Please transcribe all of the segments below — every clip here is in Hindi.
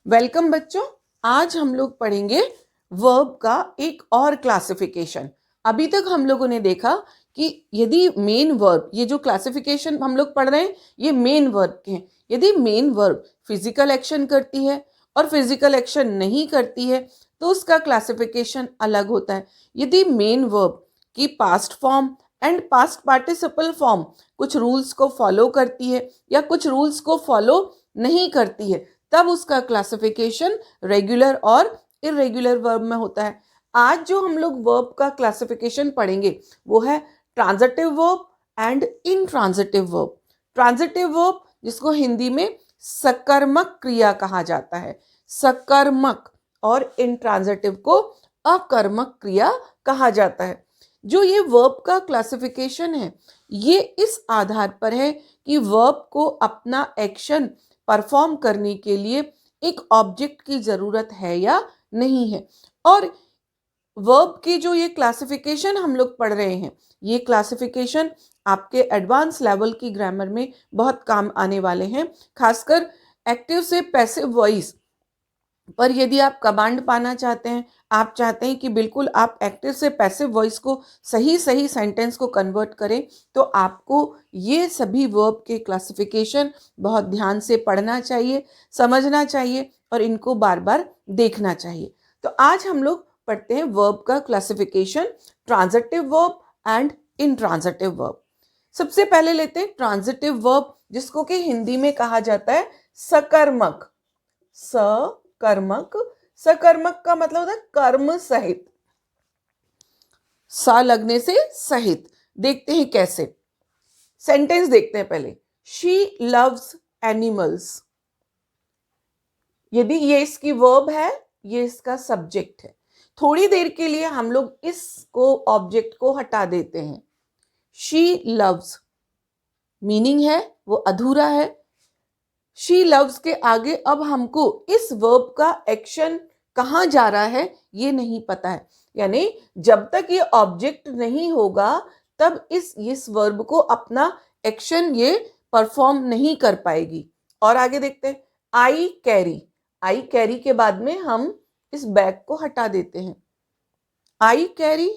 वेलकम बच्चों। आज हम लोग पढ़ेंगे वर्ब का एक और क्लासिफिकेशन। अभी तक हम लोगों ने देखा कि यदि मेन वर्ब, ये जो क्लासिफिकेशन हम लोग पढ़ रहे हैं ये मेन वर्ब के हैं। यदि मेन वर्ब फिजिकल एक्शन करती है और फिजिकल एक्शन नहीं करती है तो उसका क्लासिफिकेशन अलग होता है। यदि मेन वर्ब की past form and past participle form कुछ रूल्स को फॉलो करती है या कुछ रूल्स को फॉलो नहीं करती है तब उसका क्लासिफिकेशन रेगुलर और इरेगुलर वर्ब में होता है। आज जो हम लोग वर्ब का क्लासिफिकेशन पढ़ेंगे वो है transitive verb and intransitive verb. Transitive verb जिसको हिंदी में सकर्मक क्रिया कहा जाता है, सकर्मक, और इनट्रांजिटिव को अकर्मक क्रिया कहा जाता है। जो ये वर्ब का क्लासिफिकेशन है ये इस आधार पर है कि वर्ब को अपना एक्शन परफॉर्म करने के लिए एक ऑब्जेक्ट की जरूरत है या नहीं है। और वर्ब की जो ये क्लासिफिकेशन हम लोग पढ़ रहे हैं ये क्लासिफिकेशन आपके एडवांस लेवल की ग्रामर में बहुत काम आने वाले हैं, खासकर एक्टिव से पैसिव वॉइस पर। यदि आप कमांड पाना चाहते हैं, आप चाहते हैं कि बिल्कुल आप एक्टिव से पैसिव वॉइस को सही सेंटेंस को कन्वर्ट करें तो आपको ये सभी वर्ब के क्लासिफिकेशन बहुत ध्यान से पढ़ना चाहिए, समझना चाहिए और इनको बार बार देखना चाहिए। तो आज हम लोग पढ़ते हैं वर्ब का classification, transitive verb and intransitive verb. सबसे पहले लेते हैं ट्रांजिटिव वर्ब जिसको कि हिंदी में कहा जाता है सकर्मक। सकर्मक, सकर्मक का मतलब होता है कर्म सहित, सा लगने से सहित। देखते हैं कैसे, सेंटेंस देखते हैं पहले। शी लव्स एनिमल्स, यदि ये इसकी वर्ब है ये इसका सब्जेक्ट है। थोड़ी देर के लिए हम लोग इसको ऑब्जेक्ट को हटा देते हैं। शी लव्स मीनिंग है वो अधूरा है। शी लव्स के आगे अब हमको इस वर्ब का एक्शन कहाँ जा रहा है ये नहीं पता है, यानी जब तक ये ऑब्जेक्ट नहीं होगा तब इस वर्ब को अपना एक्शन ये परफॉर्म नहीं कर पाएगी। और आगे देखते हैं, आई कैरी, आई कैरी के बाद में हम इस बैग को हटा देते हैं। आई कैरी,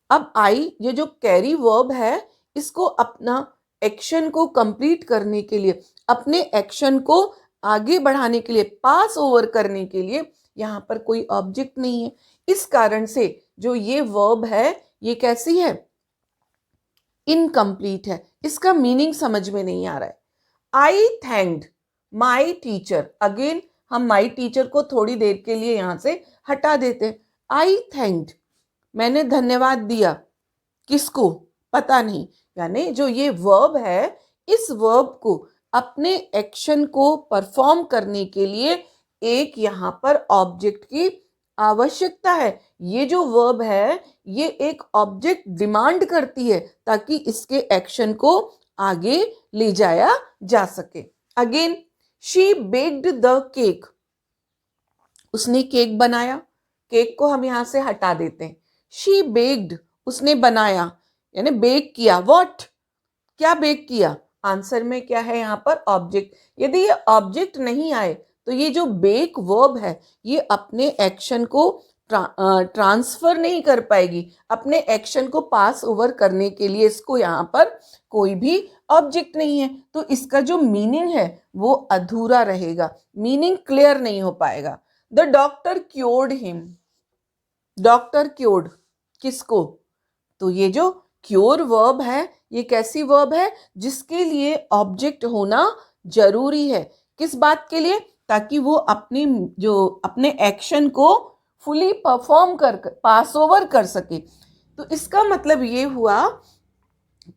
अब आई ये जो कैरी वर्ब है इसको अपना एक्शन को कंप्लीट करने के लिए, अपने एक्शन को आगे बढ़ाने के लिए, पास ओवर करने के लिए यहां पर कोई ऑब्जेक्ट नहीं है। इस कारण से जो ये वर्ब है ये कैसी है, इनकम्प्लीट है। इसका मीनिंग समझ में नहीं आ रहा है। आई थैंक्ड माई टीचर, अगेन हम माई टीचर को थोड़ी देर के लिए यहां से हटा देते हैं। आई थैंक्ड, मैंने धन्यवाद दिया, किसको पता नहीं। यानी जो ये वर्ब है इस वर्ब को अपने एक्शन को परफॉर्म करने के लिए एक यहां पर ऑब्जेक्ट की आवश्यकता है। ये जो वर्ब है ये एक ऑब्जेक्ट डिमांड करती है ताकि इसके एक्शन को आगे ले जाया जा सके। Again, she baked the cake, उसने केक बनाया। केक को हम यहां से हटा देते हैं। शी बेक्ड, उसने बनाया यानी बेक किया। व्हाट, क्या बेक किया, आंसर में क्या है यहाँ पर ऑब्जेक्ट। यदि ये ऑब्जेक्ट नहीं आए तो ये जो बेक वर्ब है ये अपने एक्शन को ट्रांसफर नहीं कर पाएगी। अपने एक्शन को पास ओवर करने के लिए इसको यहाँ पर कोई भी ऑब्जेक्ट नहीं है तो इसका जो मीनिंग है वो अधूरा रहेगा, मीनिंग क्लियर नहीं हो पाएगा। The doctor cured him, doctor cured किसको, तो ये जो क्योर वर्ब है ये कैसी वर्ब है जिसके लिए ऑब्जेक्ट होना जरूरी है। किस बात के लिए, ताकि वो अपने एक्शन को फुली परफॉर्म कर पास ओवर कर सके। तो इसका मतलब ये हुआ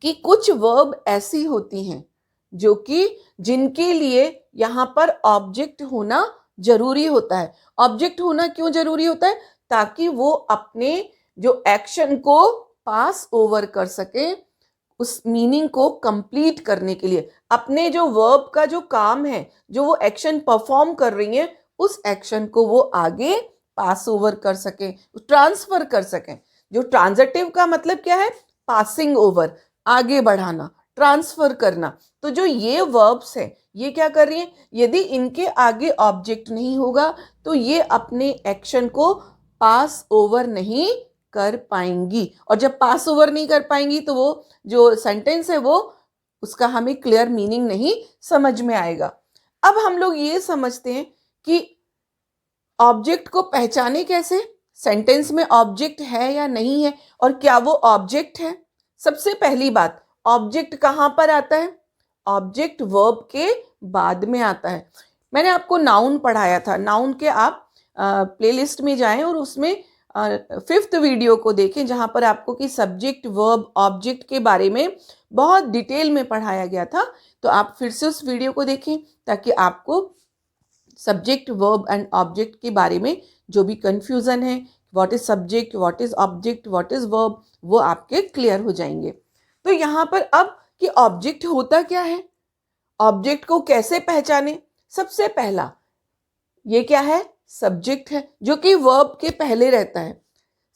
कि कुछ वर्ब ऐसी होती हैं जो कि जिनके लिए यहाँ पर ऑब्जेक्ट होना जरूरी होता है। ऑब्जेक्ट होना क्यों जरूरी होता है, ताकि वो अपने जो एक्शन को पास ओवर कर सके, उस मीनिंग को कंप्लीट करने के लिए, अपने जो वर्ब का जो काम है, जो वो एक्शन परफॉर्म कर रही है, उस एक्शन को वो आगे पास ओवर कर सके, ट्रांसफर कर सके। जो ट्रांजिटिव का मतलब क्या है, पासिंग ओवर, आगे बढ़ाना, ट्रांसफर करना। तो जो ये वर्ब्स हैं ये क्या कर रही हैं, यदि इनके आगे ऑब्जेक्ट नहीं होगा तो ये अपने एक्शन को पास ओवर नहीं कर पाएंगी, और जब पास ओवर नहीं कर पाएंगी तो वो जो सेंटेंस है वो उसका हमें क्लियर मीनिंग नहीं समझ में आएगा। अब हम लोग ये समझते हैं कि ऑब्जेक्ट को पहचाने कैसे, सेंटेंस में ऑब्जेक्ट है या नहीं है और क्या वो ऑब्जेक्ट है। सबसे पहली बात, ऑब्जेक्ट कहाँ पर आता है, ऑब्जेक्ट वर्ब के बाद में आता है। मैंने आपको नाउन पढ़ाया था, नाउन के आप प्लेलिस्ट में जाएं और उसमें 5th वीडियो को देखें जहां पर आपको कि सब्जेक्ट वर्ब ऑब्जेक्ट के बारे में बहुत डिटेल में पढ़ाया गया था। तो आप फिर से उस वीडियो को देखें ताकि आपको सब्जेक्ट वर्ब एंड ऑब्जेक्ट के बारे में जो भी कंफ्यूजन है, what is subject, what is object, what is verb, वो आपके क्लियर हो जाएंगे। तो यहाँ पर अब कि ऑब्जेक्ट होता क्या है, ऑब्जेक्ट को कैसे पहचाने। सबसे पहला ये क्या है, सब्जेक्ट है जो कि वर्ब के पहले रहता है।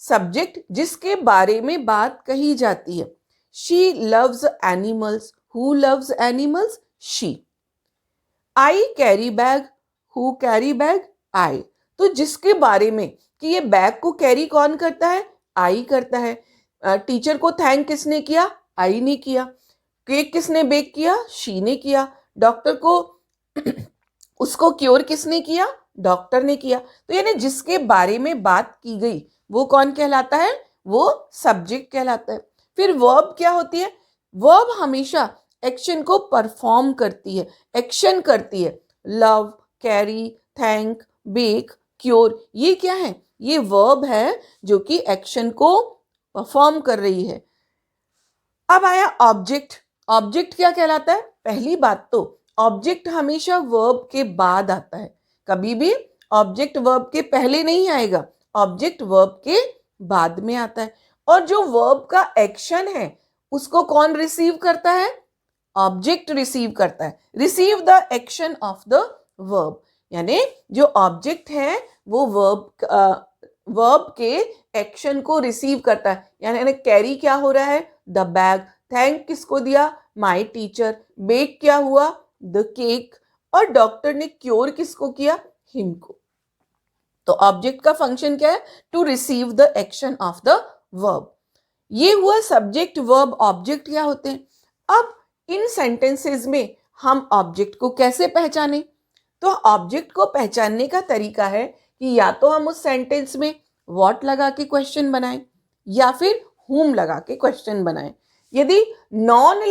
सब्जेक्ट जिसके बारे में बात कही जाती है। She loves animals, who loves animals, she. I carry bag, who carry bag, I. तो जिसके बारे में कि ये बैग को कैरी कौन करता है, आई करता है। टीचर को थैंक किसने किया, आई ने किया। केक किसने बेक किया, शी ने किया। डॉक्टर को उसको क्योर किसने किया, डॉक्टर ने किया। तो यानी जिसके बारे में बात की गई वो कौन कहलाता है, वो सब्जेक्ट कहलाता है। फिर वर्ब क्या होती है, वर्ब हमेशा एक्शन को परफॉर्म करती है, एक्शन करती है। Love, carry, thank, bake, cure, ये क्या है, ये वर्ब है जो कि एक्शन को परफॉर्म कर रही है। अब आया ऑब्जेक्ट। ऑब्जेक्ट क्या कहलाता है, पहली बात तो ऑब्जेक्ट हमेशा वर्ब के बाद आता है, कभी भी ऑब्जेक्ट वर्ब के पहले नहीं आएगा, ऑब्जेक्ट वर्ब के बाद में आता है। और जो वर्ब का एक्शन है उसको कौन रिसीव करता है, ऑब्जेक्ट रिसीव करता है। Receive the action of the verb, यानी जो ऑब्जेक्ट है वो वर्ब के एक्शन को रिसीव करता है। यानी कैरी क्या हो रहा है, द बैग। थैंक किसको दिया, माय टीचर। बेक क्या हुआ, द केक। और डॉक्टर ने क्योर किसको किया, हिम को। तो ऑब्जेक्ट का फंक्शन क्या है, to receive the action of the verb. ये हुआ सब्जेक्ट वर्ब ऑब्जेक्ट क्या होते हैं। अब इन सेंटेंसेस में हम ऑब्जेक्ट को कैसे पहचाने, तो ऑब्जेक्ट को पहचानने का तरीका है कि या तो हम उस सेंटेंस में व्हाट लगा के क्वेश्चन बनाएं या फिर हुम लगा के क्वेश्चन बनाएं। यदि नॉन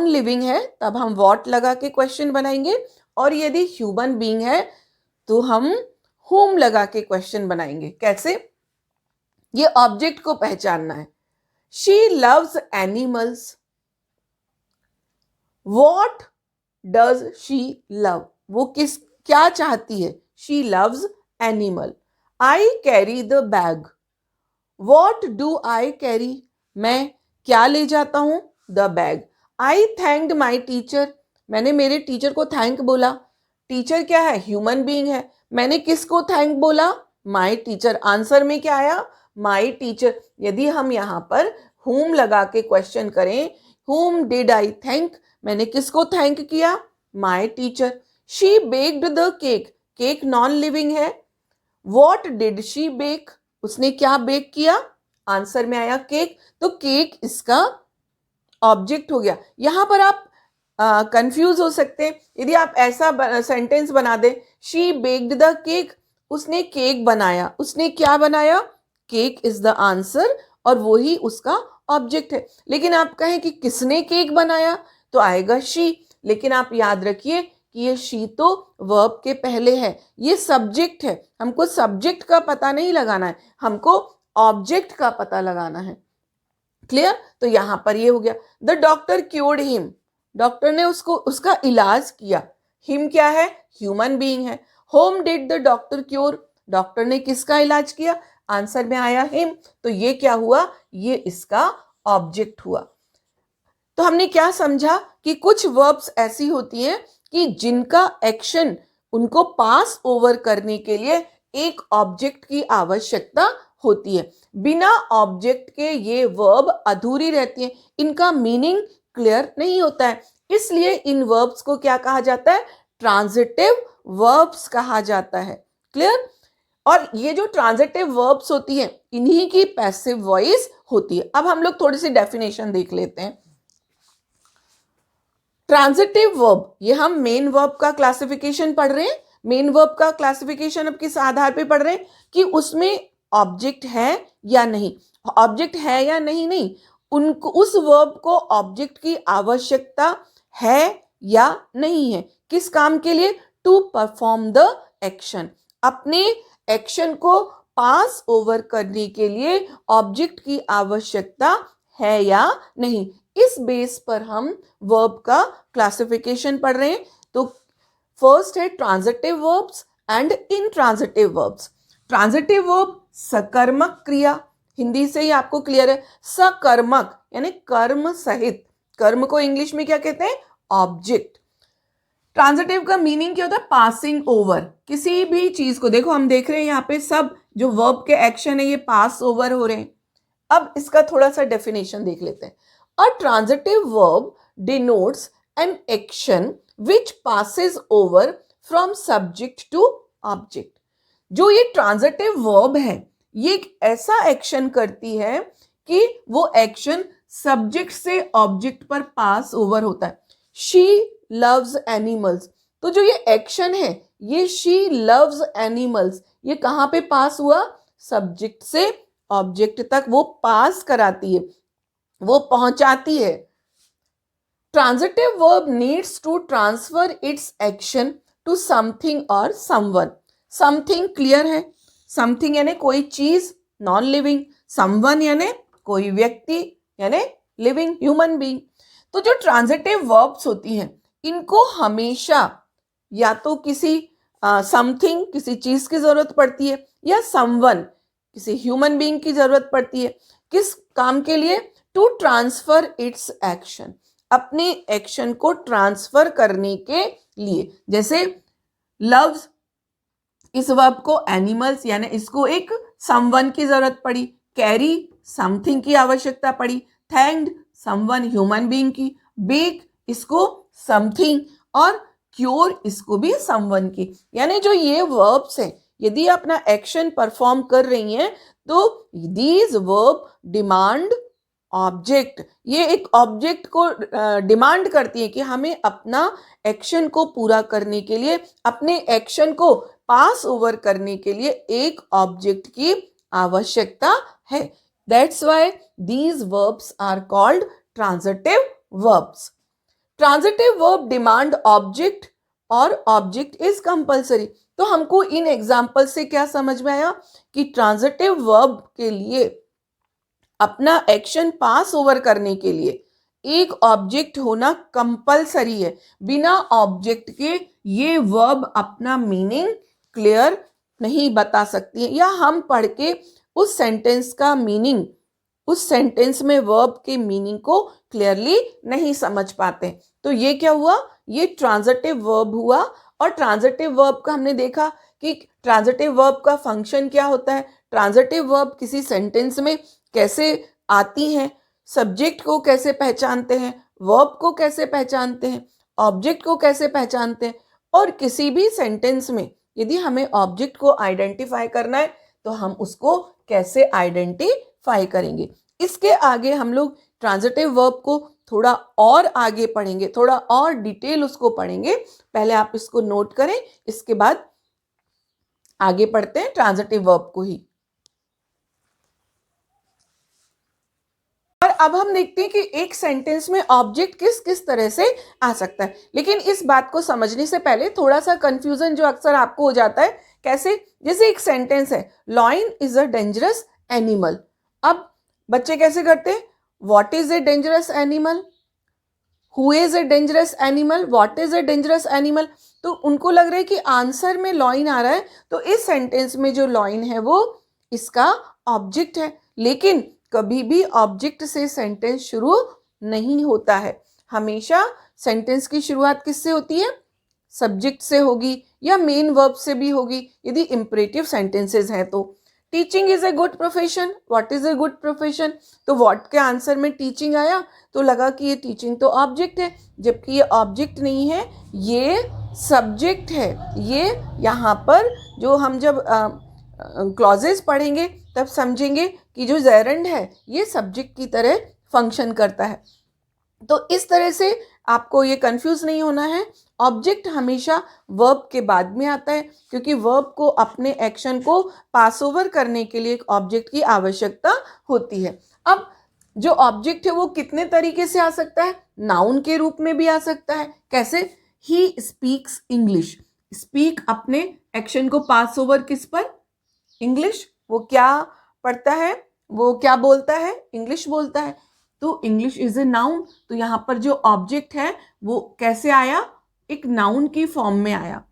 लिविंग है तब हम व्हाट लगा के क्वेश्चन बनाएंगे, और यदि ह्यूमन बीइंग है तो हम हुम लगा के क्वेश्चन बनाएंगे। कैसे, ये ऑब्जेक्ट को पहचानना है। She loves animals, what does she love, वो क्या चाहती है, she loves animal. I carry the bag, what do I carry, मैं क्या ले जाता हूं, the bag. I thanked my teacher, मैंने मेरे टीचर को थैंक बोला। टीचर क्या है, ह्यूमन बीइंग है। मैंने किसको थैंक बोला, माई टीचर। आंसर में क्या आया, माई टीचर। यदि हम यहाँ पर हुम लगा के क्वेश्चन करें, हुम डिड आई थैंक, मैंने किसको थैंक किया, my teacher. She baked the cake, cake non living है। व्हाट डिड शी बेक, उसने क्या बेक किया, आंसर में आया केक। तो केक इसका ऑब्जेक्ट हो गया। यहां पर आप कंफ्यूज हो सकते हैं। यदि आप ऐसा सेंटेंस बना दे, शी बेक्ड द केक, उसने केक बनाया, उसने क्या बनाया, केक इज द आंसर और वही उसका ऑब्जेक्ट है। लेकिन आप कहें कि किसने केक बनाया तो आएगा शी, लेकिन आप याद रखिए कि ये शी तो वर्ब के पहले है, ये सब्जेक्ट है। हमको सब्जेक्ट का पता नहीं लगाना है, हमको ऑब्जेक्ट का पता लगाना है। क्लियर, तो यहां पर ये हो गया। The doctor cured him, doctor ने उसका इलाज किया। हिम क्या है, ह्यूमन बीइंग है। Home did the doctor cure, doctor ने किसका इलाज किया, आंसर में आया हिम। तो ये क्या हुआ, ये इसका ऑब्जेक्ट हुआ। तो हमने क्या समझा कि कुछ वर्ब्स ऐसी होती हैं कि जिनका एक्शन उनको पास ओवर करने के लिए एक ऑब्जेक्ट की आवश्यकता होती है। बिना ऑब्जेक्ट के ये वर्ब अधूरी रहती है, इनका मीनिंग क्लियर नहीं होता है, इसलिए इन वर्ब्स को क्या कहा जाता है? ट्रांजिटिव वर्ब्स कहा जाता है। क्लियर? और ये जो ट्रांजिटिव वर्ब्स होती है इन्हीं की पैसिव वॉइस होती है। अब हम लोग थोड़ी सी डेफिनेशन देख लेते हैं। ट्रांजिटिव वर्ब, ये हम मेन वर्ब का क्लासिफिकेशन पढ़ रहे हैं। मेन वर्ब का क्लासिफिकेशन अब किस आधार पे पढ़ रहे हैं कि उसमें ऑब्जेक्ट है या नहीं। ऑब्जेक्ट है या नहीं, नहीं, उनको उस वर्ब को ऑब्जेक्ट की आवश्यकता है या नहीं है। किस काम के लिए? टू परफॉर्म द एक्शन, अपने एक्शन को पास ओवर करने के लिए ऑब्जेक्ट की आवश्यकता है या नहीं। इस बेस पर हम वर्ब का क्लासिफिकेशन पढ़ रहे हैं। तो फर्स्ट है transitive verbs and intransitive verbs. Transitive verb सकर्मक क्रिया, हिंदी से ही आपको क्लियर है, सकर्मक यानी कर्म सहित। कर्म को इंग्लिश में क्या कहते हैं? ऑब्जेक्ट। ट्रांजिटिव का मीनिंग क्या होता है? पासिंग ओवर, किसी भी चीज को। देखो हम देख रहे हैं यहाँ पे सब जो वर्ब के एक्शन है ये पास ओवर हो रहे हैं। अब इसका थोड़ा सा डेफिनेशन देख लेते हैं। A transitive verb denotes an action which passes over from subject to object. जो ये ट्रांजिटिव वर्ब है ये एक ऐसा एक्शन करती है कि वो एक्शन सब्जेक्ट से ऑब्जेक्ट पर पास ओवर होता है। शी लव्स एनिमल्स, तो जो ये एक्शन है ये शी लव्स एनिमल्स, ये कहाँ पे पास हुआ? सब्जेक्ट से ऑब्जेक्ट तक वो पास कराती है, वो पहुंचाती है। Transitive verb needs to transfer its action to something और समवन। समथिंग क्लियर है, समथिंग यानी कोई चीज, नॉन लिविंग। समवन यानी कोई व्यक्ति यानी लिविंग ह्यूमन बीइंग। तो जो ट्रांजिटिव वर्ब्स होती हैं इनको हमेशा या तो किसी समथिंग किसी चीज की जरूरत पड़ती है या समवन किसी ह्यूमन बीइंग की जरूरत पड़ती है। किस काम के लिए? टू ट्रांसफर इट्स एक्शन, अपने एक्शन को ट्रांसफर करने के लिए। जैसे लव्स, इस वर्ब को एनिमल्स यानी इसको एक समवन की जरूरत पड़ी। कैरी, समथिंग की आवश्यकता पड़ी। थैंक्ड, समवन ह्यूमन बीइंग की। बेक, इसको समथिंग, और क्योर, इसको भी समवन की। यानी जो ये वर्ब्स हैं यदि अपना एक्शन परफॉर्म कर रही हैं तो दीज वर्ब डिमांड ऑब्जेक्ट, ये एक ऑब्जेक्ट को डिमांड करती है कि हमें अपना एक्शन को पूरा करने के लिए, अपने एक्शन को पास ओवर करने के लिए एक ऑब्जेक्ट की आवश्यकता है। That's why these verbs are called transitive verbs. Transitive verb demand object और ऑब्जेक्ट इज कंपल्सरी। तो हमको इन एग्जाम्पल से क्या समझ में आया कि ट्रांजिटिव वर्ब के लिए अपना एक्शन पास ओवर करने के लिए एक ऑब्जेक्ट होना कंपलसरी है। बिना ऑब्जेक्ट के ये वर्ब अपना मीनिंग क्लियर नहीं बता सकती है, या हम पढ़ के उस सेंटेंस का मीनिंग, उस सेंटेंस में वर्ब के मीनिंग को क्लियरली नहीं समझ पाते। तो ये क्या हुआ? ये ट्रांजिटिव वर्ब हुआ। और ट्रांजिटिव वर्ब का हमने देखा कि ट्रांजिटिव वर्ब का फंक्शन क्या होता है। ट्रांजिटिव वर्ब किसी सेंटेंस में कैसे आती हैं, सब्जेक्ट को कैसे पहचानते हैं, वर्ब को कैसे पहचानते हैं, ऑब्जेक्ट को कैसे पहचानते हैं, और किसी भी सेंटेंस में यदि हमें ऑब्जेक्ट को आइडेंटिफाई करना है तो हम उसको कैसे आइडेंटिफाई करेंगे। इसके आगे हम लोग ट्रांजिटिव वर्ब को थोड़ा और आगे पढ़ेंगे, थोड़ा और डिटेल उसको पढ़ेंगे। पहले आप इसको नोट करें, इसके बाद आगे पढ़ते हैं ट्रांजिटिव वर्ब को ही। और अब हम देखते हैं कि एक सेंटेंस में ऑब्जेक्ट किस किस तरह से आ सकता है। लेकिन इस बात को समझने से पहले थोड़ा सा कंफ्यूजन जो अक्सर आपको हो जाता है, कैसे? जैसे एक सेंटेंस है, lion is a dangerous animal. अब बच्चे कैसे करते हैं? What is a dangerous animal, who is a dangerous animal, what is a dangerous animal. तो उनको लग रहा है कि आंसर में लॉयन आ रहा है, तो इस सेंटेंस में जो लॉयन है वो इसका ऑब्जेक्ट है। लेकिन कभी भी ऑब्जेक्ट से सेंटेंस शुरू नहीं होता है। हमेशा सेंटेंस की शुरुआत किससे होती है? सब्जेक्ट से होगी, या मेन वर्ब से भी होगी यदि इंपरेटिव सेंटेंसेस हैं तो। Teaching is a good profession. What is a good profession? तो व्हाट के आंसर में टीचिंग आया, तो लगा कि ये टीचिंग तो ऑब्जेक्ट है, जबकि ये ऑब्जेक्ट नहीं है, ये सब्जेक्ट है. ये यहाँ पर जो हम जब क्लॉजेस पढ़ेंगे तब समझेंगे कि जो जेरेंड है ये सब्जेक्ट की तरह फंक्शन करता है. तो इस तरह से आपको ये कंफ्यूज नहीं होना है. ऑब्जेक्ट हमेशा वर्ब के बाद में आता है, क्योंकि वर्ब को अपने एक्शन को पास ओवर करने के लिए एक ऑब्जेक्ट की आवश्यकता होती है. अब जो ऑब्जेक्ट है वो कितने तरीके से आ सकता है? नाउन के रूप में भी आ सकता है. कैसे? He speaks English. स्पीक अपने एक्शन को पास ओवर किस पर? इंग्लिश. वो क्या पढ़ता है, वो क्या बोलता है? इंग्लिश बोलता है. तो इंग्लिश इज ए नाउन. तो यहाँ पर जो ऑब्जेक्ट है वो कैसे आया? एक नाउन की फॉर्म में आया.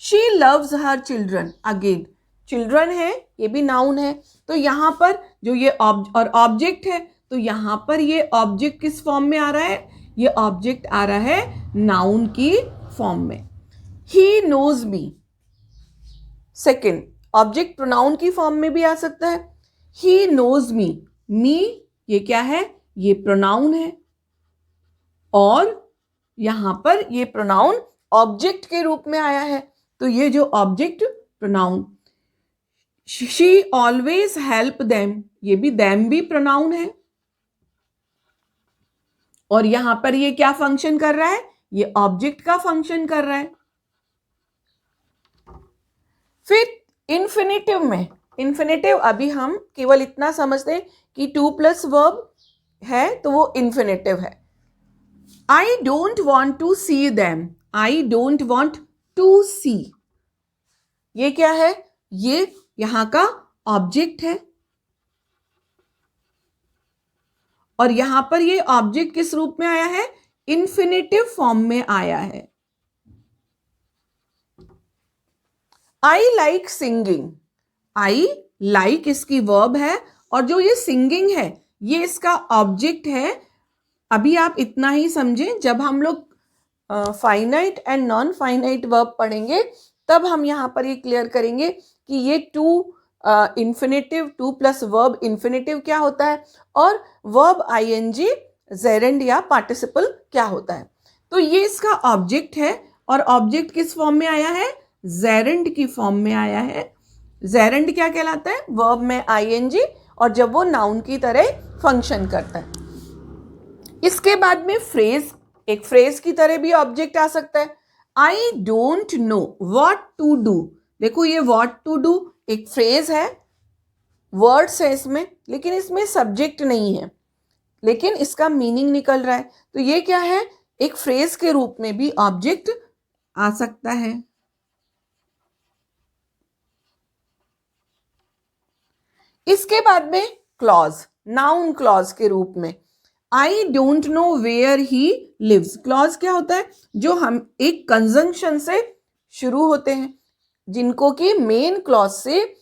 She loves her children. Again children है, ये भी नाउन है. तो यहाँ पर जो ये और ऑब्जेक्ट है, तो यहाँ पर ये ऑब्जेक्ट किस फॉर्म में आ रहा है? ये ऑब्जेक्ट आ रहा है नाउन की फॉर्म में. He knows me. Second, object pronoun की फॉर्म में भी आ सकता है. ही नोज मी. मी ये क्या है? ये प्रोनाउन है. और यहां पर ये प्रोनाउन ऑब्जेक्ट के रूप में आया है. तो ये जो object pronoun. She always help them. ये भी देम भी प्रोनाउन है. और यहां पर ये क्या फंक्शन कर रहा है? ये ऑब्जेक्ट का फंक्शन कर रहा है. फिर इन्फिनेटिव में, इन्फिनेटिव अभी हम केवल इतना समझते हैं कि 2 प्लस वर्ब है तो वो इन्फिनेटिव है. I don't want to see them. I don't want to see. ये क्या है? ये यहां का ऑब्जेक्ट है. और यहां पर ये ऑब्जेक्ट किस रूप में आया है? इन्फिनेटिव फॉर्म में आया है. I like singing. I like इसकी वर्ब है, और जो ये सिंगिंग है ये इसका ऑब्जेक्ट है. अभी आप इतना ही समझें, जब हम लोग finite and non finite verb पढ़ेंगे तब हम यहाँ पर ये क्लियर करेंगे कि ये 2 इन्फिनेटिव, 2 प्लस वर्ब इन्फिनेटिव क्या होता है, और वर्ब आईएनजी जेरेंड या पार्टिसिपल क्या होता है. तो ये इसका ऑब्जेक्ट है, और ऑब्जेक्ट किस फॉर्म में आया है? जेरेंड की फॉर्म में आया है. जेरेंड क्या कहलाता है? वर्ब में आईएनजी, और जब वो नाउन की तरह फंक्शन करता है. इसके बाद में फ्रेज. एक फ्रेज की तरह भी ऑब्जेक्ट आ सकता है. I don't know what to do. देखो ये व्हाट टू डू एक फ्रेज है, वर्ड्स है इसमें, लेकिन इसमें सब्जेक्ट नहीं है, लेकिन इसका मीनिंग निकल रहा है. तो ये क्या है? एक फ्रेज के रूप में भी ऑब्जेक्ट आ सकता है. इसके बाद में क्लॉज, नाउन क्लॉज के रूप में. I don't know where he lives. Clause क्या होता है? जो हम एक कंजंक्शन से शुरू होते हैं, जिनको कि मेन क्लॉज से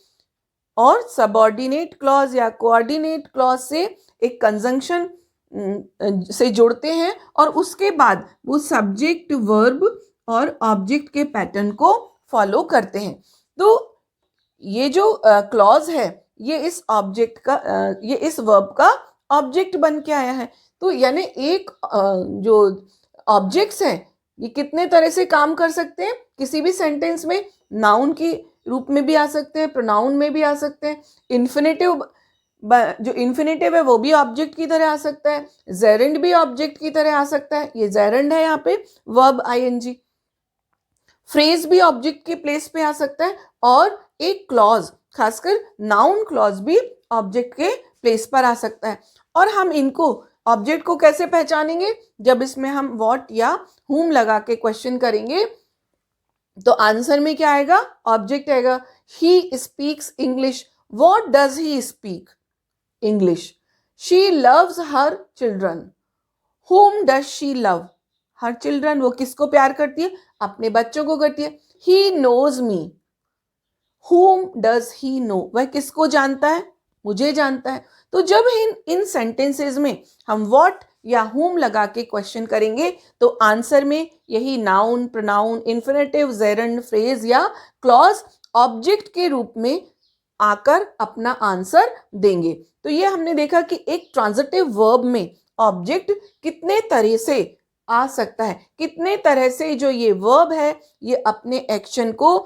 और सबऑर्डिनेट क्लॉज या कोऑर्डिनेट क्लॉज से एक कंजंक्शन से जुड़ते हैं, और उसके बाद वो सब्जेक्ट, वर्ब और ऑब्जेक्ट के पैटर्न को फॉलो करते हैं. तो ये जो क्लॉज है ये इस ऑब्जेक्ट का, ये इस वर्ब का ऑब्जेक्ट बन के आया है. तो यानी एक जो ऑब्जेक्ट्स हैं ये कितने तरह से काम कर सकते हैं किसी भी सेंटेंस में. नाउन की रूप में भी आ सकते हैं, प्रोनाउन में भी आ सकते हैं. इन्फिनेटिव, जो इन्फिनेटिव है वो भी ऑब्जेक्ट की तरह आ सकता है. जेरेंड भी ऑब्जेक्ट की तरह आ सकता है. ये जेरेंड है यहाँ पे, वर्ब आईएनजी. फ्रेज भी ऑब्जेक्ट के प्लेस पे आ सकता है, और एक क्लॉज, खासकर नाउन क्लॉज भी ऑब्जेक्ट के प्लेस पर आ सकता है. और हम इनको, ऑब्जेक्ट को कैसे पहचानेंगे? जब इसमें हम व्हाट या हुम लगा के क्वेश्चन करेंगे तो आंसर में क्या आएगा? ऑब्जेक्ट आएगा. He speaks English. What does he speak? English. She loves her children. हुम does she love? Her children. वो किसको प्यार करती है? अपने बच्चों को करती है. He knows me. Whom does he no? वह किसको जानता है? मुझे जानता है. तो जब इन सेंटेंसेस में हम व्हाट या हुम लगा के क्वेश्चन करेंगे तो आंसर में यही noun, pronoun, infinitive, gerund, phrase या क्लॉज ऑब्जेक्ट के रूप में आकर अपना आंसर देंगे। तो ये हमने देखा कि एक ट्रांजिटिव वर्ब में ऑब्जेक्ट कितने तरह से आ सकता है, कितने तरह से जो ये वर्ब है ये अपने एक्शन को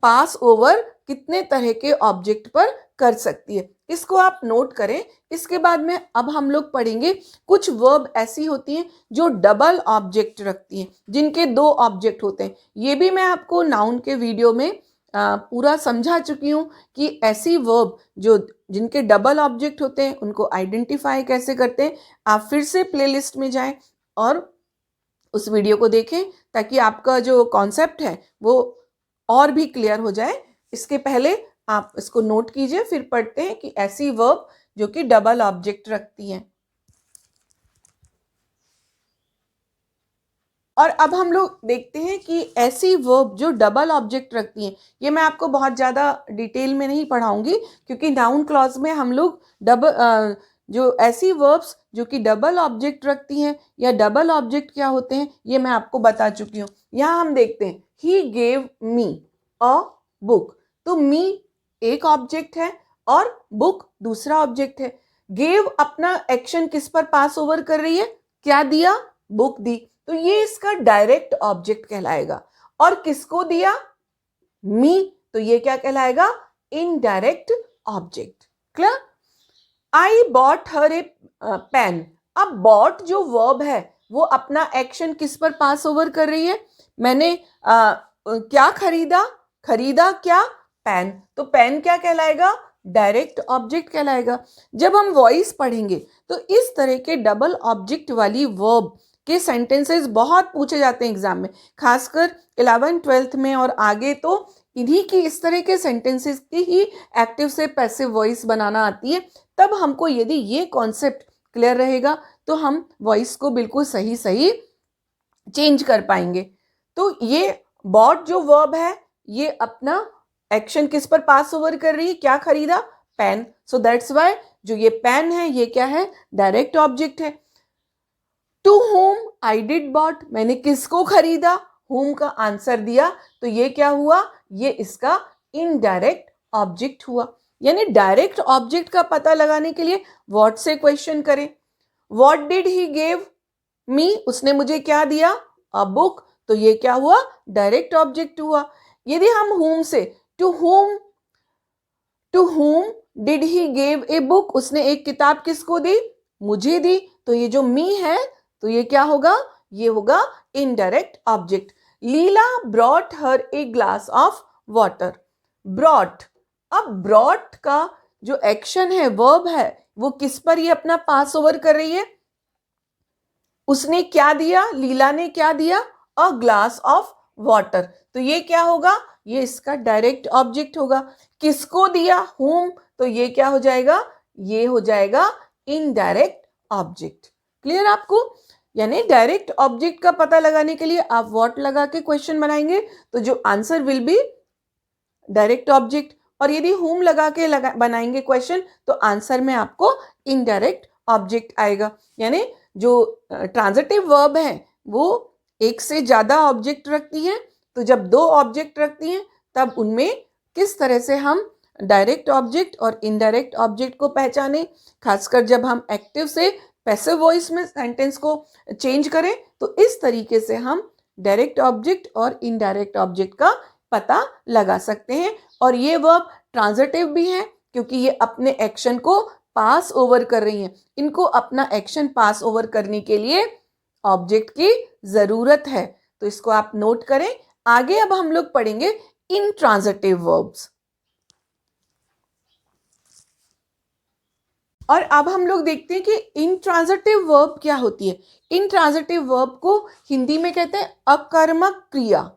पास ओवर कितने तरह के ऑब्जेक्ट पर कर सकती है, इसको आप नोट करें। इसके बाद में अब हम लोग पढ़ेंगे कुछ वर्ब ऐसी होती हैं जो डबल ऑब्जेक्ट रखती हैं, जिनके दो ऑब्जेक्ट होते हैं। ये भी मैं आपको नाउन के वीडियो में पूरा समझा चुकी हूँ कि ऐसी वर्ब जो जिनके डबल ऑब्जेक्ट होते हैं उनको आइडेंटिफाई कैसे करते हैं। आप फिर से प्लेलिस्ट में जाएं और उस वीडियो को देखें ताकि आपका जो कॉन्सेप्ट है वो और भी क्लियर हो जाए। इसके पहले आप इसको नोट कीजिए, फिर पढ़ते हैं कि ऐसी वर्ब जो कि डबल ऑब्जेक्ट रखती हैं। और अब हम लोग देखते हैं कि ऐसी वर्ब जो डबल ऑब्जेक्ट रखती हैं, ये मैं आपको बहुत ज़्यादा डिटेल में नहीं पढ़ाऊंगी क्योंकि नाउन क्लॉज में हम लोग जो ऐसी वर्ब्स जो कि डबल ऑब्जेक्ट रखती हैं या डबल ऑब्जेक्ट क्या होते हैं ये मैं आपको बता चुकी हूँ। यहाँ हम देखते हैं he gave me a book, तो मी एक ऑब्जेक्ट है और बुक दूसरा ऑब्जेक्ट है। गेव अपना एक्शन किस पर पास ओवर कर रही है, क्या दिया, बुक दी, तो ये इसका डायरेक्ट ऑब्जेक्ट कहलाएगा। और किसको दिया, मी, तो ये क्या कहलाएगा, indirect object. Clear. I bought her a pen, अब बॉट जो वर्ब है वो अपना एक्शन किस पर पास ओवर कर रही है, मैंने क्या खरीदा, खरीदा क्या, पेन, तो पेन क्या कहलाएगा, डायरेक्ट ऑब्जेक्ट कहलाएगा। जब हम वॉइस पढ़ेंगे तो इस तरह के डबल ऑब्जेक्ट वाली वर्ब के सेंटेंसेस बहुत पूछे जाते हैं एग्जाम में, खासकर 11th 12th में और आगे तो इन्हीं की इस तरह के सेंटेंसेस की ही एक्टिव से पैसिव वॉइस बनाना आती है। तब हमको यदि ये कॉन्सेप्ट क्लियर रहेगा तो हम वॉइस को बिल्कुल सही सही चेंज कर पाएंगे। तो ये बॉट जो वर्ब है ये अपना एक्शन किस पर पास ओवर कर रही है, क्या खरीदा, पेन, सो दैट्स वाई जो ये पेन है ये क्या है, डायरेक्ट ऑब्जेक्ट है। To whom I did bought, मैंने किसको खरीदा, होम का आंसर दिया, तो ये क्या हुआ, ये इसका इनडायरेक्ट ऑब्जेक्ट हुआ। यानी डायरेक्ट ऑब्जेक्ट का पता लगाने के लिए व्हाट से क्वेश्चन करें। What did he gave me, उसने मुझे क्या दिया, अ बुक, तो ये क्या हुआ, डायरेक्ट ऑब्जेक्ट हुआ। यदि हम होम से to whom did he gave a book, उसने एक किताब किसको दी, मुझे दी, तो ये जो मी है तो ये क्या होगा, ये होगा indirect object. Leela brought her a glass of water, brought, अब ब्रॉट का जो एक्शन है वर्ब है वो किस पर ये अपना पास ओवर कर रही है, उसने क्या दिया, लीला ने क्या दिया, अ ग्लास ऑफ वाटर, तो ये क्या होगा, ये इसका डायरेक्ट ऑब्जेक्ट होगा। किसको दिया, होम, तो ये क्या हो जाएगा, ये हो जाएगा इनडायरेक्ट ऑब्जेक्ट। क्लियर आपको, यानी डायरेक्ट ऑब्जेक्ट का पता लगाने के लिए आप व्हाट लगा के क्वेश्चन बनाएंगे तो जो answer will be direct object, और यदि होम लगा के बनाएंगे क्वेश्चन तो आंसर में आपको इनडायरेक्ट ऑब्जेक्ट आएगा। यानी जो ट्रांजिटिव वर्ब है वो एक से ज्यादा ऑब्जेक्ट रखती है, तो जब दो ऑब्जेक्ट रखती हैं तब उनमें किस तरह से हम डायरेक्ट ऑब्जेक्ट और इनडायरेक्ट ऑब्जेक्ट को पहचाने, खासकर जब हम एक्टिव से पैसिव वॉइस में सेंटेंस को चेंज करें तो इस तरीके से हम डायरेक्ट ऑब्जेक्ट और इनडायरेक्ट ऑब्जेक्ट का पता लगा सकते हैं। और ये वर्ब ट्रांजिटिव भी है क्योंकि ये अपने एक्शन को पास ओवर कर रही हैं, इनको अपना एक्शन पास ओवर करने के लिए ऑब्जेक्ट की जरूरत है, तो इसको आप नोट करें। आगे अब हम लोग पढ़ेंगे इनट्रांजिटिव वर्ब्स, और अब हम लोग देखते हैं कि इनट्रांजिटिव वर्ब क्या होती है। इनट्रांजिटिव वर्ब को हिंदी में कहते हैं अकर्मक क्रिया।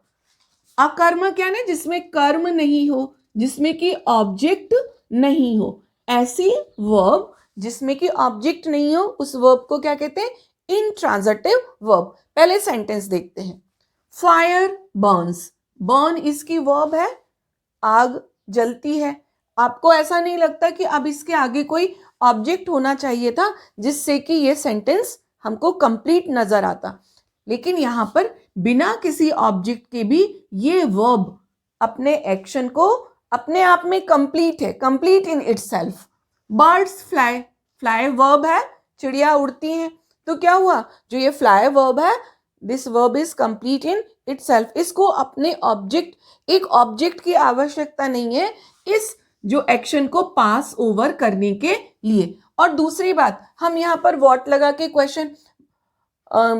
अकर्मक यानी जिसमें कर्म नहीं हो, जिसमें कि ऑब्जेक्ट नहीं हो, ऐसी वर्ब जिसमें कि ऑब्जेक्ट नहीं हो उस वर्ब को क्या कहते हैं, इनट्रांजिटिव वर्ब। पहले सेंटेंस देखते हैं। फायर बर्न्स, बर्न इसकी वर्ब है, आग जलती है। आपको ऐसा नहीं लगता कि अब इसके आगे कोई ऑब्जेक्ट होना चाहिए था जिससे कि ये सेंटेंस हमको कंप्लीट नजर आता, लेकिन यहां पर बिना किसी ऑब्जेक्ट के भी ये वर्ब अपने एक्शन को अपने आप में कंप्लीट है, complete in itself. Birds fly, fly verb है, चिड़िया उड़ती हैं। तो क्या हुआ, जो ये फ्लाई वर्ब है, this verb is complete in itself. इसको अपने ऑब्जेक्ट, एक ऑब्जेक्ट की आवश्यकता नहीं है इस जो एक्शन को पास ओवर करने के लिए। और दूसरी बात, हम यहाँ पर व्हाट लगा के क्वेश्चन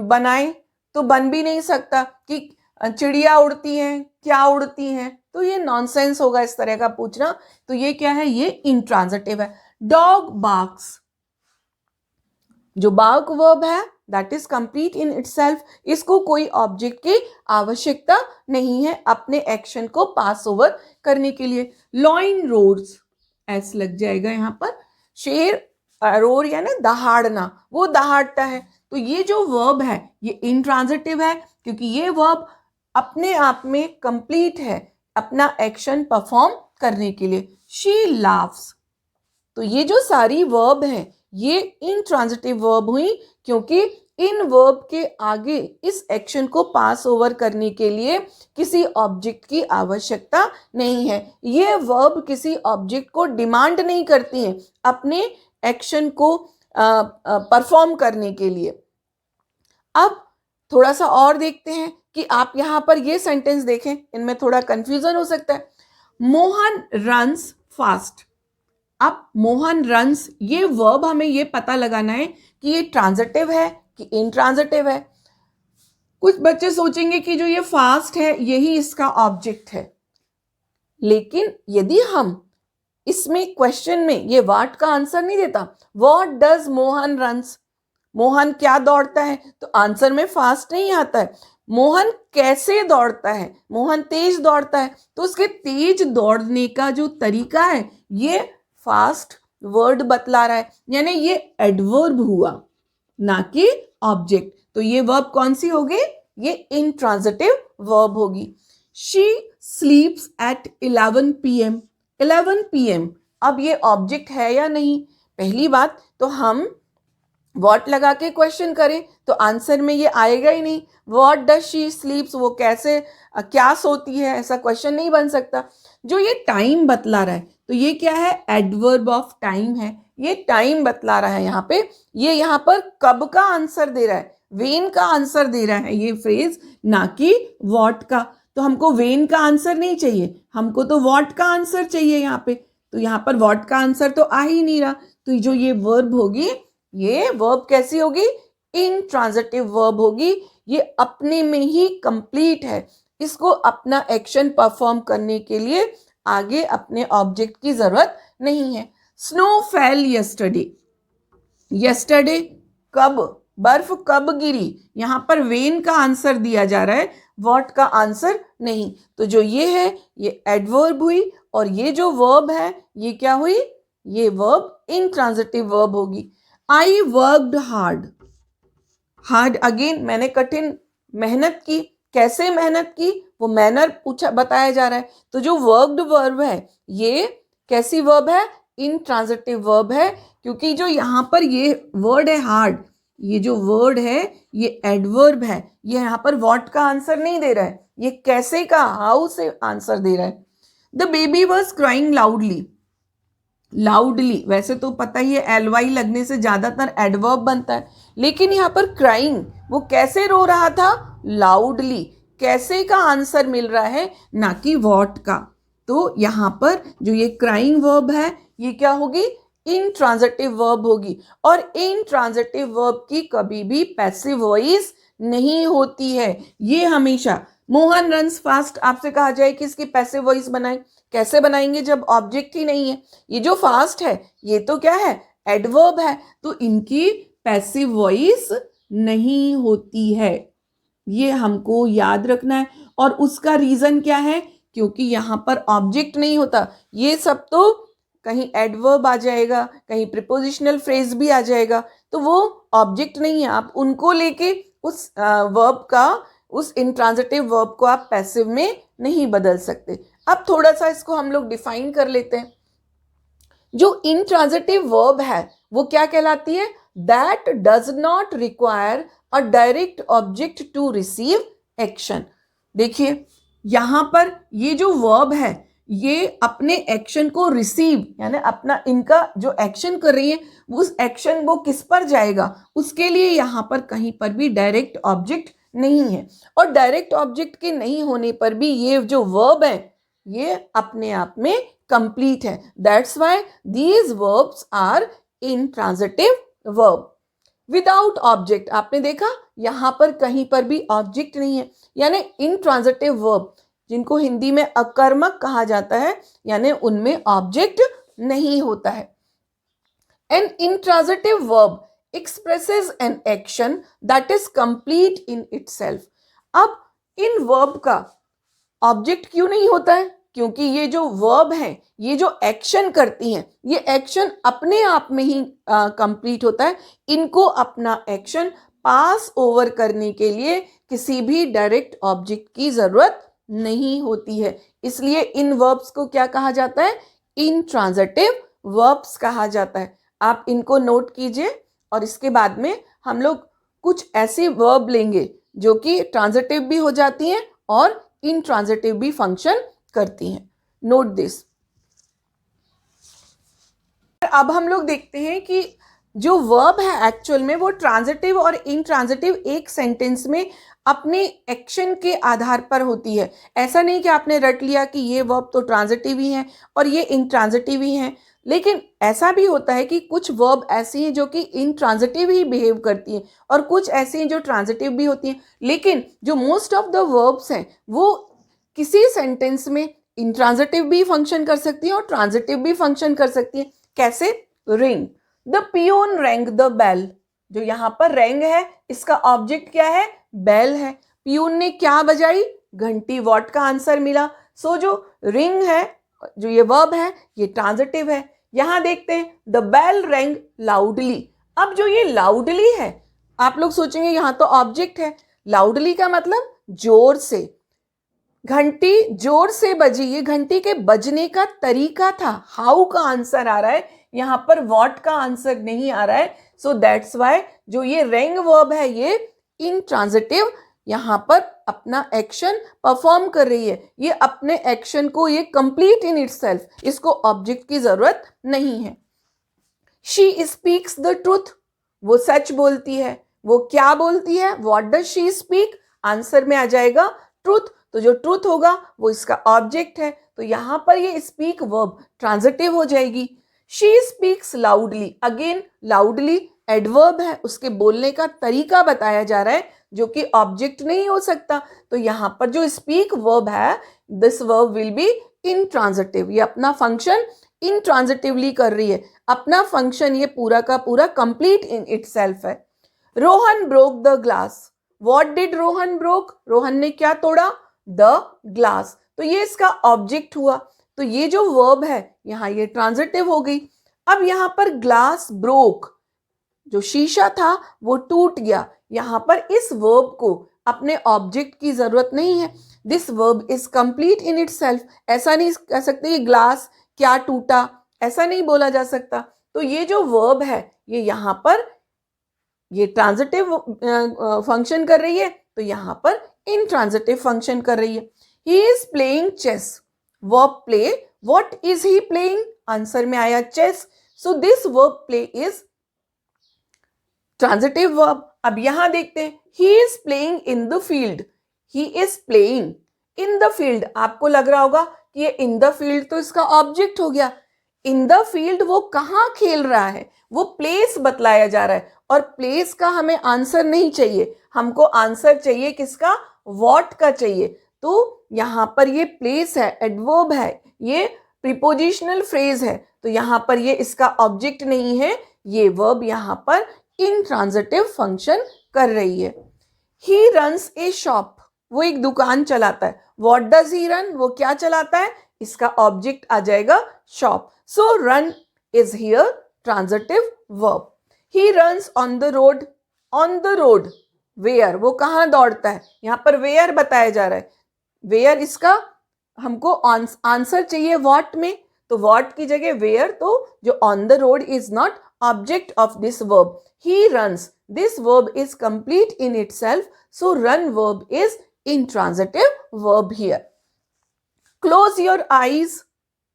बनाएं तो बन भी नहीं सकता कि चिड़िया उड़ती हैं, क्या उड़ती हैं, तो ये नॉनसेंस होगा इस तरह का पूछना। तो ये क्या है, ये इंट्रांजिटिव है। डॉग बार्क्स, जो बार्क वर्ब है that is complete in itself, इसको कोई ऑब्जेक्ट की आवश्यकता नहीं है अपने एक्शन को पास ओवर करने के लिए। लॉइन रोर्स, ऐस लग जाएगा यहाँ पर। शेर रोर यानी दहाड़ना, वो दहाड़ता है। तो ये जो वर्ब है ये इंट्रांजिटिव है, क्योंकि ये वर्ब अपने आप में कंप्लीट है अपना एक्शन परफॉर्म करने के लिए। शी लाफ्स, तो ये जो सारी वर्ब हैं ये इंट्रांजिटिव वर्ब हुई, क्योंकि इन वर्ब के आगे इस एक्शन को पास ओवर करने के लिए किसी ऑब्जेक्ट की आवश्यकता नहीं है। ये वर्ब किसी ऑब्जेक्ट को डिमांड नहीं करती हैं अपने एक्शन को परफॉर्म करने के लिए। अब थोड़ा सा और देखते हैं कि आप यहाँ पर ये सेंटेंस देखें, इनमें थोड़ा कंफ्यूजन हो सकता है। Mohan runs fast. अब मोहन रन्स, ये वर्ब हमें ये पता लगाना है कि ये ट्रांजिटिव है कि इंट्रांजिटिव है। कुछ बच्चे सोचेंगे कि जो ये फास्ट है यही इसका ऑब्जेक्ट है, लेकिन यदि हम इसमें क्वेश्चन में ये व्हाट का आंसर नहीं देता, what does Mohan runs, Mohan क्या दौड़ता है, तो आंसर में फास्ट नहीं आता है। मोहन कैसे दौड़ता है, मोहन तेज दौड़ता है, तो उसके तेज दौड़ने का जो तरीका है ये फास्ट वर्ड बतला रहा है, यानी ये एडवर्ब हुआ ना कि ऑब्जेक्ट। तो ये वर्ब कौन सी होगी, ये इंट्रांजिटिव वर्ब होगी। She sleeps at 11 PM। 11 PM, अब ये ऑब्जेक्ट है या नहीं, पहली बात तो हम व्हाट लगा के क्वेश्चन करें तो आंसर में ये आएगा ही नहीं। व्हाट डज शी स्लीप्स, वो कैसे क्या सोती है, ऐसा क्वेश्चन नहीं बन सकता। जो ये टाइम बतला रहा है तो ये क्या है, एडवर्ब ऑफ टाइम है, ये टाइम बतला रहा है यहाँ पे। ये यहाँ पर कब का आंसर दे रहा है, वेन का आंसर दे रहा है ये फ्रेज, ना कि व्हाट का। तो हमको वेन का आंसर नहीं चाहिए, हमको तो व्हाट का आंसर चाहिए यहाँ पे। तो यहाँ पर व्हाट का आंसर तो आ ही नहीं रहा। तो जो ये वर्ब होगी, ये वर्ब कैसी होगी, इंट्रांजिटिव वर्ब होगी। ये अपने में ही कंप्लीट है, इसको अपना एक्शन परफॉर्म करने के लिए आगे अपने ऑब्जेक्ट की जरूरत नहीं है। स्नो फेल यस्टरडे, यस्टरडे कब, बर्फ कब गिरी, यहाँ पर वेन का आंसर दिया जा रहा है, व्हाट का आंसर नहीं। तो जो ये है ये एडवर्ब हुई, और ये जो वर्ब है ये क्या हुई, ये वर्ब इंट्रांजिटिव वर्ब होगी। I worked hard, hard again मैंने कठिन मेहनत की, कैसे मेहनत की वो मैनर पूछा बताया जा रहा है। तो जो वर्कड वर्ब है ये कैसी वर्ब है, इंट्रांजिटिव वर्ब है, क्योंकि जो यहाँ पर ये वर्ड है हार्ड, ये जो वर्ड है ये एडवर्ब है, ये यहाँ पर व्हाट का आंसर नहीं दे रहा है, ये कैसे का, हाउ से आंसर दे रहा है। The baby was crying loudly, loudly वैसे तो पता ही है ly लगने से ज्यादातर एडवर्ब बनता है, लेकिन यहाँ पर क्राइंग, वो कैसे रो रहा था, लाउडली, कैसे का आंसर मिल रहा है ना कि व्हाट का। तो यहाँ पर जो ये क्राइंग वर्ब है ये क्या होगी, इंट्रांजिटिव वर्ब होगी, और इंट्रांजिटिव वर्ब की कभी भी पैसिव वॉइस नहीं होती है। ये हमेशा मोहन रन्स फास्ट आपसे कहा जाए कि इसकी पैसिव वॉइस बनाए, कैसे बनाएंगे जब ऑब्जेक्ट ही नहीं है। ये जो फास्ट है ये तो क्या है, एडवर्ब है, तो इनकी पैसिव वॉइस नहीं होती है, ये हमको याद रखना है। और उसका रीजन क्या है, क्योंकि यहाँ पर ऑब्जेक्ट नहीं होता। ये सब तो कहीं एडवर्ब आ जाएगा, कहीं प्रीपोजिशनल फ्रेज भी आ जाएगा, तो वो ऑब्जेक्ट नहीं है। आप उनको लेके उस वर्ब का, उस इंट्रांजिटिव वर्ब को आप पैसिव में नहीं बदल सकते। अब थोड़ा सा इसको हम लोग डिफाइन कर लेते हैं। जो इंट्रांजिटिव वर्ब है वो क्या कहलाती है, that does not require a direct object to receive action. देखिए यहाँ पर ये जो वर्ब है ये अपने एक्शन को रिसीव, यानी अपना इनका जो एक्शन कर रही है उस एक्शन वो किस पर जाएगा, उसके लिए यहाँ पर कहीं पर भी डायरेक्ट ऑब्जेक्ट नहीं है। और डायरेक्ट ऑब्जेक्ट के नहीं होने पर भी ये जो वर्ब है ये अपने आप में कंप्लीट है। That's why these verbs are intransitive verb. Without object, आपने देखा यहां पर कहीं पर भी ऑब्जेक्ट नहीं है, यानी इंट्रांजिटिव वर्ब जिनको हिंदी में अकर्मक कहा जाता है, यानी उनमें ऑब्जेक्ट नहीं होता है। An intransitive verb expresses an action that is complete in itself। अब इन वर्ब का ऑब्जेक्ट क्यों नहीं होता है? क्योंकि ये जो वर्ब हैं, ये जो एक्शन करती हैं, ये एक्शन अपने आप में ही कंप्लीट होता है। इनको अपना एक्शन पास ओवर करने के लिए किसी भी डायरेक्ट ऑब्जेक्ट की जरूरत नहीं होती है। इसलिए इन वर्ब्स को क्या कहा जाता है? इंट्रांजिटिव वर्ब्स कहा जाता है। आप इनको नोट कीजिए और इसके बाद में हम लोग कुछ ऐसी वर्ब लेंगे जो कि ट्रांजिटिव भी हो जाती हैं और इंट्रांजिटिव भी फंक्शन करती हैं। Note this. अब हम लोग देखते हैं कि जो वर्ब है एक्चुअल में वो ट्रांजिटिव और इंट्रांजिटिव एक सेंटेंस में अपने एक्शन के आधार पर होती है। ऐसा नहीं कि आपने रट लिया कि ये वर्ब तो ट्रांजिटिव ही है और ये इंट्रांजिटिव ही है, लेकिन ऐसा भी होता है कि कुछ वर्ब ऐसी हैं जो कि इंट्रांजिटिव ही बिहेव करती हैं और कुछ ऐसी हैं जो ट्रांजिटिव भी होती हैं। लेकिन जो मोस्ट ऑफ द वर्ब्स हैं वो किसी सेंटेंस में इंट्रांजिटिव भी फंक्शन कर सकती हैं और ट्रांजिटिव भी फंक्शन कर सकती हैं। कैसे? Ring, the peon rang the bell. जो यहाँ पर रैंग है इसका ऑब्जेक्ट क्या है? बेल है। पियून ने क्या बजाई? घंटी। व्हाट का आंसर मिला? सो जो रिंग है, जो ये वर्ब है, ये ट्रांजिटिव है। यहां देखते हैं द बेल रैंग लाउडली। अब जो ये लाउडली है, आप लोग सोचेंगे यहां तो ऑब्जेक्ट है। लाउडली का मतलब जोर से। घंटी जोर से बजी, ये घंटी के बजने का तरीका था। हाउ का आंसर आ रहा है, यहां पर व्हाट का आंसर नहीं आ रहा है। सो दैट्स व्हाई जो ये रैंग वर्ब है ये इंट्रांजिटिव यहां पर अपना एक्शन परफॉर्म कर रही है। ये अपने एक्शन को ये कंप्लीट इन इटसेल्फ, इसको ऑब्जेक्ट की जरूरत नहीं है। शी स्पीक्स द ट्रूथ, वो सच बोलती है। वो क्या बोलती है? What does she speak? Answer में आ जाएगा ट्रूथ। तो जो ट्रूथ होगा वो इसका ऑब्जेक्ट है, तो यहां पर ये स्पीक वर्ब ट्रांजिटिव हो जाएगी। She speaks loudly, again loudly adverb है, उसके बोलने का तरीका बताया जा रहा है जो कि ऑब्जेक्ट नहीं हो सकता। तो यहां पर जो स्पीक वर्ब है, this verb will be intransitive. ये अपना फंक्शन इंट्रांजिटिवली कर रही है, अपना फंक्शन ये पूरा का पूरा कंप्लीट इन इटसेल्फ है। Rohan broke the glass, what did Rohan broke? Rohan ने क्या तोड़ा? The glass. तो ये इसका ऑब्जेक्ट हुआ। तो ये जो वर्ब है यहां ये ट्रांजिटिव हो गई। अब यहां पर ग्लास ब्रोक, जो शीशा था वो टूट गया। यहां पर इस वर्ब को अपने ऑब्जेक्ट की जरूरत नहीं है। This verb is complete in itself. ऐसा नहीं कह सकते कि ग्लास क्या टूटा, ऐसा नहीं बोला जा सकता। तो ये जो वर्ब है ये यहां पर ये ट्रांजिटिव फंक्शन कर रही है, तो यहां पर इंट्रांजिटिव फंक्शन कर रही है। He is playing chess, verb play. What is he playing? Answer में आया chess. So this verb play is transitive verb. अब यहां देखते हैं he is playing in the field. He is playing in the field. आपको लग रहा होगा कि ये इन द फील्ड तो इसका ऑब्जेक्ट हो गया। इन द फील्ड वो कहाँ खेल रहा है, वो प्लेस बतलाया जा रहा है। और प्लेस का हमें आंसर नहीं चाहिए, हमको आंसर चाहिए किसका? व्हाट का चाहिए। तो यहां पर ये प्लेस है, एडवर्ब है, ये प्रीपोजिशनल फ्रेज है, तो यहां पर ये इसका ऑब्जेक्ट नहीं है। ये वर्ब यहां पर इंट्रांजिटिव फंक्शन कर रही है। ही रन्स ए शॉप, वो एक दुकान चलाता है। What does he run? वो क्या चलाता है? इसका ऑब्जेक्ट आ जाएगा shop. So run is here transitive verb. He runs on the road, on the road where, वो कहाँ दौड़ता है? यहां पर वेयर बताया जा रहा है। वेयर इसका हमको आंसर चाहिए व्हाट में, तो व्हाट की जगह वेयर। तो जो on the road is not object of this verb. He runs, this verb is complete in itself, so run verb is intransitive verb here. Close your eyes,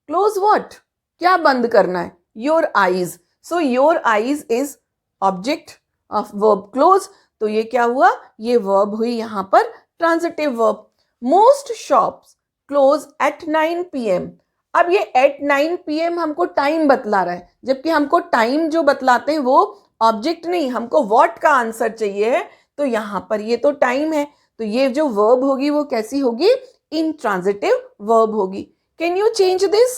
close what, क्या बंद करना है, your eyes, so your eyes is object of verb close, तो ये क्या हुआ, ये वर्ब हुई यहाँ पर transitive verb. Most shops close eight 9 PM। अब ये एट 9 PM हमको टाइम बतला रहा है, जबकि हमको टाइम जो बतलाते हैं वो ऑब्जेक्ट नहीं, हमको व्हाट का आंसर चाहिए है, तो यहाँ पर ये तो टाइम है, तो ये जो वर्ब होगी वो कैसी होगी, इंट्रांजिटिव वर्ब होगी। कैन यू चेंज दिस,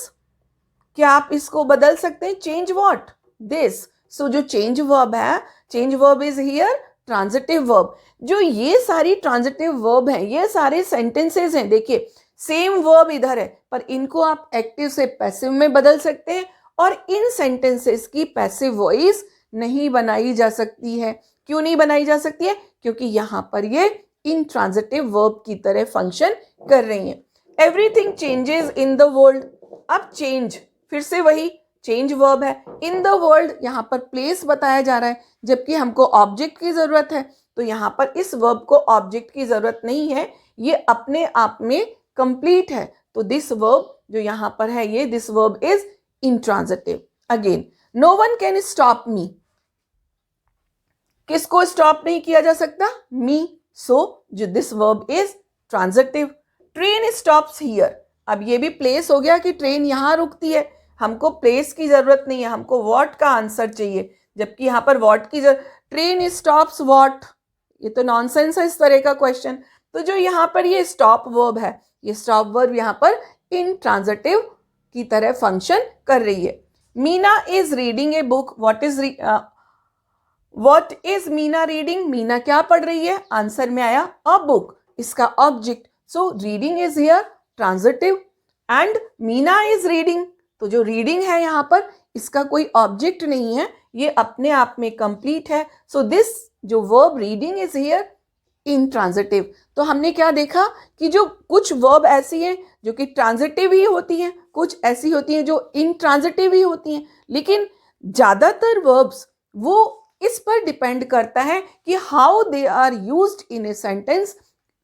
क्या आप इसको बदल सकते हैं, चेंज व्हाट, दिस, सो जो चेंज वर्ब है, change verb is here transitive verb. जो ये सारी ट्रांजिटिव वर्ब हैं, ये सारे सेंटेंसेस हैं, देखिए सेम वर्ब इधर है, पर इनको आप एक्टिव से पैसिव में बदल सकते हैं, और इन सेंटेंसेस की पैसिव वॉइस नहीं बनाई जा सकती है। क्यों नहीं बनाई जा सकती है, क्योंकि यहाँ पर ये इंट्रांजिटिव वर्ब की तरह फंक्शन कर रही हैं। Everything changes in the world, अब चेंज फिर से वही चेंज वर्ब है, इन द वर्ल्ड यहाँ पर प्लेस बताया जा रहा है, जबकि हमको ऑब्जेक्ट की जरूरत है, तो यहाँ पर इस वर्ब को ऑब्जेक्ट की जरूरत नहीं है, ये अपने आप में कंप्लीट है, तो दिस वर्ब जो यहाँ पर है, ये this verb is intransitive. Again, no one can stop me, किसको स्टॉप नहीं किया जा सकता, मी, सो जो this verb is transitive. Train stops here, अब ये भी प्लेस हो गया कि ट्रेन यहाँ रुकती है, हमको प्लेस की जरूरत नहीं है, हमको व्हाट का आंसर चाहिए, जबकि यहाँ पर व्हाट की जरूरत, ट्रेन स्टॉप्स व्हाट, ये तो नॉनसेंस है इस तरह का क्वेश्चन। तो जो यहाँ पर ये स्टॉप वर्ब है, ये स्टॉप वर्ब यहाँ पर इंट्रांजिटिव की तरह फंक्शन कर रही है। Meena is reading a book, what is Meena reading, Meena क्या पढ़ रही है, आंसर में आया अ बुक, इसका object, so reading is here transitive and Meena is reading, तो जो रीडिंग है यहाँ पर इसका कोई ऑब्जेक्ट नहीं है, ये अपने आप में कंप्लीट है, सो दिस जो verb reading is here intransitive. तो हमने क्या देखा कि जो कुछ वर्ब ऐसी हैं जो कि ट्रांजिटिव ही होती हैं, कुछ ऐसी होती हैं जो इंट्रांजिटिव ही होती हैं, लेकिन ज़्यादातर वर्ब्स वो इस पर डिपेंड करता है कि how they are used in a sentence,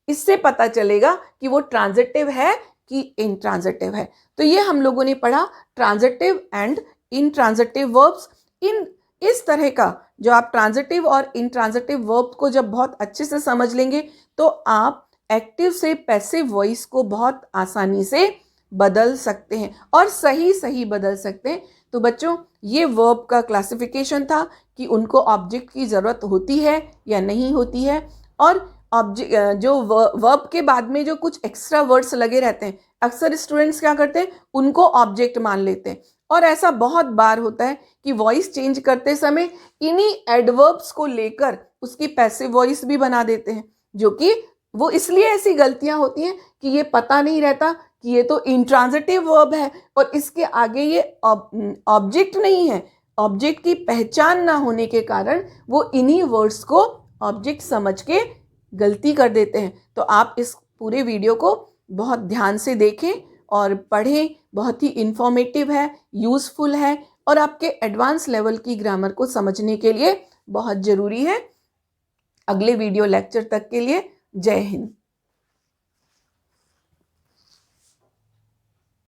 इससे पता चलेगा कि वो ट्रांजिटिव है कि इंट्रांजिटिव है। तो ये हम लोगों ने पढ़ा ट्रांजिटिव एंड इंट्रांजिटिव वर्ब्स। इन इस तरह का जो आप ट्रांजिटिव और इंट्रांजिटिव वर्ब को जब बहुत अच्छे से समझ लेंगे तो आप एक्टिव से पैसिव वॉइस को बहुत आसानी से बदल सकते हैं और सही बदल सकते हैं। तो बच्चों, ये वर्ब का क्लासिफिकेशन था कि उनको ऑब्जेक्ट की ज़रूरत होती है या नहीं होती है, और ऑब्जेक्ट जो वर्ब के बाद में जो कुछ एक्स्ट्रा वर्ड्स लगे रहते हैं, अक्सर स्टूडेंट्स क्या करते हैं, उनको ऑब्जेक्ट मान लेते हैं, और ऐसा बहुत बार होता है कि वॉइस चेंज करते समय इन्हीं एडवर्ब्स को लेकर उसकी पैसिव वॉइस भी बना देते हैं, जो कि वो इसलिए ऐसी गलतियां होती हैं कि ये पता नहीं रहता कि ये तो इंट्रांजिटिव वर्ब है और इसके आगे ये ऑब्जेक्ट नहीं है। ऑब्जेक्ट की पहचान ना होने के कारण वो इन्हीं वर्ड्स को ऑब्जेक्ट समझ के गलती कर देते हैं। तो आप इस पूरे वीडियो को बहुत ध्यान से देखें और पढ़ें, बहुत ही इंफॉर्मेटिव है, यूज़फुल है और आपके एडवांस लेवल की ग्रामर को समझने के लिए बहुत ज़रूरी है। अगले वीडियो लेक्चर तक के लिए जय हिंद।